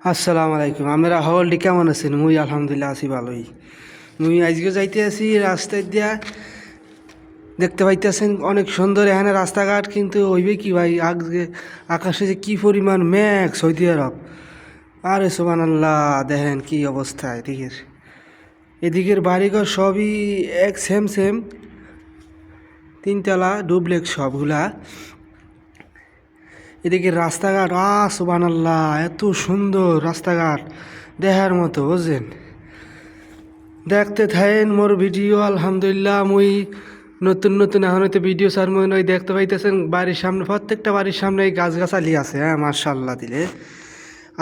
আসসালামু আলাইকুম। আপনারা হলটি কেমন আছেন? মুই আলহামদুলিল্লাহ আছি ভালোই। মুই আজকে যাইতে আছি রাস্তায় দিয়া, দেখতে পাইতেছেন অনেক সুন্দর এখানে রাস্তাঘাট, কিন্তু হইবে কি ভাই, আজকে আকাশে যে কি পরিমাণ মেঘ সৌদি আরব। আরে সুবহানাল্লাহ, দেখেন কি অবস্থা এদিকের। এদিকের বাড়িঘর সবই এক সেম সেম, তিনতলা ডুপ্লেক্স সবগুলা। এদিকে রাস্তাঘাট সুবহানাল্লাহ, এত সুন্দর রাস্তাঘাট দেখার মতো, বুঝছেন। দেখতে থাকেন মোর ভিডিও। আলহামদুলিল্লাহ মুই নতুন নতুন এখন হয়তো ভিডিও সার মনে হয় দেখতে পাইতেছেন বাড়ির সামনে, প্রত্যেকটা বাড়ির সামনে এই গাছগাছালি আছে, হ্যাঁ মার্শাল্লাহ দিলে।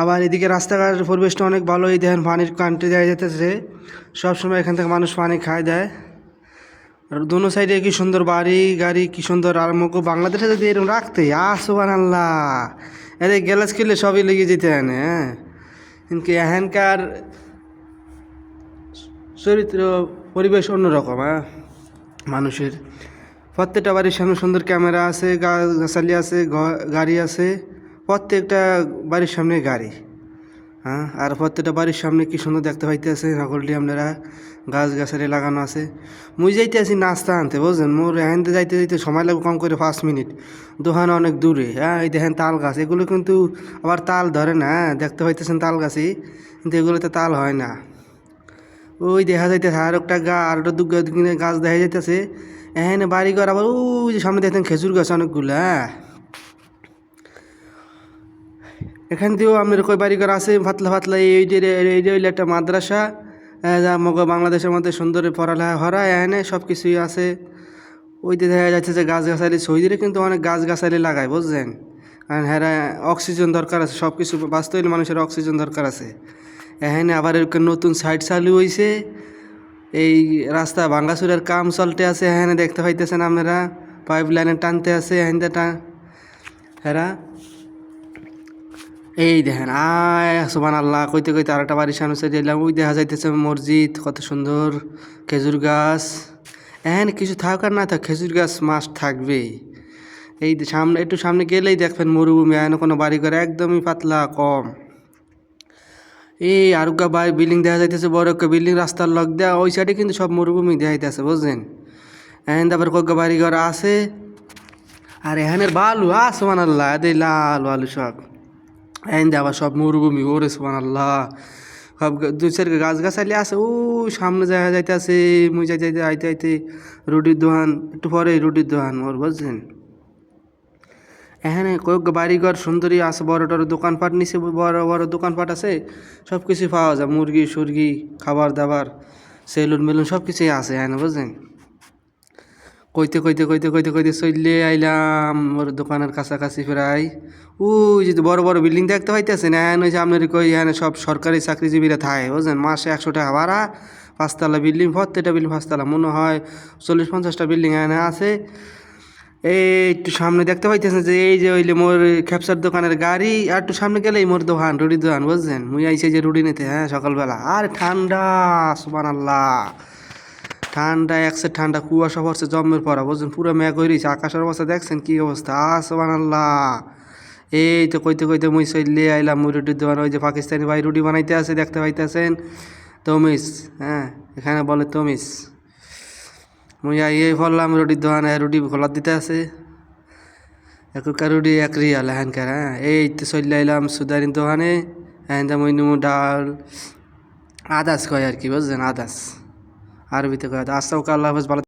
আবার এদিকে রাস্তাঘাটের পরিবেশটা অনেক ভালো। এই দেখেন পানির কান্টে দেওয়া যেতেছে, সবসময় এখান থেকে মানুষ পানি খায় দেয়। আর দোনো সাইডে কি সুন্দর বাড়ি গাড়ি, কি সুন্দর। আর মুখ বাংলাদেশে যদি এরকম রাখতে সুবহানাল্লাহ, এদের গ্যালাস কিনলে সবই লেগে যেতে হ্যাঁ। কিন্তু এখানকার চরিত্র পরিবেশ অন্যরকম, হ্যাঁ মানুষের। প্রত্যেকটা বাড়ির সামনে সুন্দর ক্যামেরা আছে, গাছালি আছে, গাড়ি আছে, প্রত্যেকটা বাড়ির সামনে গাড়ি, হ্যাঁ। আর প্রত্যেকটা বাড়ির সামনে কি সুন্দর দেখতে পাইতেছে সকলটি আপনারা, গাছ গাছালি লাগানো আছে। মুই যাইতে আছি নাস্তা আনতে, বুঝলেন। মোর এখানতে যাইতে যাইতে সময় লাগবে কম করে 5 মিনিট। দোকান অনেক দূরে, হ্যাঁ। এই দেখেন তাল গাছ, এগুলো কিন্তু আবার তাল ধরে না, হ্যাঁ দেখতে পাইতেছেন তাল গাছই, কিন্তু এগুলোতে তাল হয় না। ওই দেখা যাইতেছে আর একটা আর একটা দুদিনে গাছ দেখা যাইতেছে। এখানে বাড়িঘর, আবার ওই যে সামনে দেখতেন খেজুর গাছ অনেকগুলো, হ্যাঁ। এখান থেকেও আপনার কই বাড়িঘর আছে পাতলা পাতলা। এই যে হইলে একটা মাদ্রাসা, যা বাংলাদেশের মধ্যে সুন্দর পড়ালেখা হরায়, এখানে সব কিছুই আছে। ওই যে দেখা যাচ্ছে যে গাছগাছালি, সৌদিরে কিন্তু অনেক গাছগাছালি লাগায়, বুঝছেন। কারণ হ্যাঁ অক্সিজেন দরকার আছে, সব কিছু বাঁচতে হইলে মানুষের অক্সিজেন দরকার আছে। এখানে আবার নতুন সাইড চালু হয়েছে, এই রাস্তা ভাঙ্গাচুরের কাম চলতে আছে। এখানে দেখতে পাইতেছেন আপনারা, পাইপ লাইনে টানতে আছে এখানটা হেরা। এই দেখেন সুবহানাল্লাহ, কইতে কইতে আরেকটা বাড়ির সামনে চলে এলাম। ওই দেখা যাইতেছে মসজিদ, কত সুন্দর। খেজুর গাছ, এখানে কিছু থাক আর না থাক, খেজুর গাছ মাস্ট থাকবেই। এই সামনে একটু সামনে গেলেই দেখবেন মরুভূমি, এখানে কোনো বাড়ি ঘর একদমই পাতলা কম। এই আরুগা বিল্ডিং দেখা যাইতেছে, বড় একটা বিল্ডিং রাস্তার লগ দেওয়া, ওই সাইডে কিন্তু সব মরুভূমি দেখা যাইতেছে, বুঝলেন। এখানে তারপর কয়েকটা বাড়ি ঘর আছে। আর এখানের বালু সুবহানাল্লাহ, এদের লাল বালু সব। এখানে আবার সব মরুভূমি, ওরে সুবহানাল্লাহ। সব দুই চার গাছগাছালি আছে। ও সামনে দেখা যাইতেছে, মুই যাইতে যাইতে আইতে আইতে রুটির দোকান, একটু পরে রুটির দোকান মোর, বুঝছেন। এখানে কয়েক বাড়িঘর সুন্দরী আছে, বড় বড় দোকানপাট, নিচে বড় বড় দোকানপাট আছে, সব কিছুই পাওয়া যায়। মুরগি সুরগি, খাবার দাবার, সেলুন মেলুন সব কিছুই আছে এখানে, বুঝলেন। কইতে কইতে কইতে কইতে কইতে চললে আইলাম ওর দোকানের কাছাকাছি প্রায়। ওই যে বড় বড় বিল্ডিং দেখতে পাইতেছেন, এখানে হয়েছে আপনার কই, এখানে সব সরকারি চাকরিজীবীরা থাকে, বুঝলেন। মাসে 100 টাকা ভাড়া, 5 তলা বিল্ডিং, প্রত্যেকটা বিল্ডিং 5 তলা, মনে হয় 40-50টা বিল্ডিং এখানে আছে। এই একটু সামনে দেখতে পাইতেছেন যে এই যে হইলে মোর খেপসার দোকানের গাড়ি, আর একটু সামনে গেলেই মোর দোকান, রুটির দোকান, বুঝছেন। মুই আইসে যে রুটি নিতে, হ্যাঁ সকালবেলা। আর ঠান্ডা সুবহানাল্লাহ, ঠান্ডা একসে ঠান্ডা, কুয়াশা পড়ছে জম্মের পড়া, বুঝছেন। পুরো মেঘ হয়ে রয়েছে, আকাশের অবস্থা দেখছেন কি অবস্থা, সুবহানাল্লাহ। এই তো কইতে কইতে মুই চলে আইলাম মুই রুটির দোকান। ওই যে পাকিস্তানি ভাই রুটি বানাইতে আছে, দেখতে পাইতেছেন, তমিস, হ্যাঁ এখানে বলে তমিস। মুই আইয়ে পড়লাম রুটির দোকানে, রুটি খোলা দিতে আছে। এখনকার রুটি 1 রিয়াল এখানকার, হ্যাঁ। এই তো চলে আইলাম সুদারির দোকানে। এখানটা মুই নিমু ডাল, আদাস কয় আর কি, বুঝছেন, আদাস আরবিতে কয় আদাস। আল্লাহ হাফেজ, ভালো।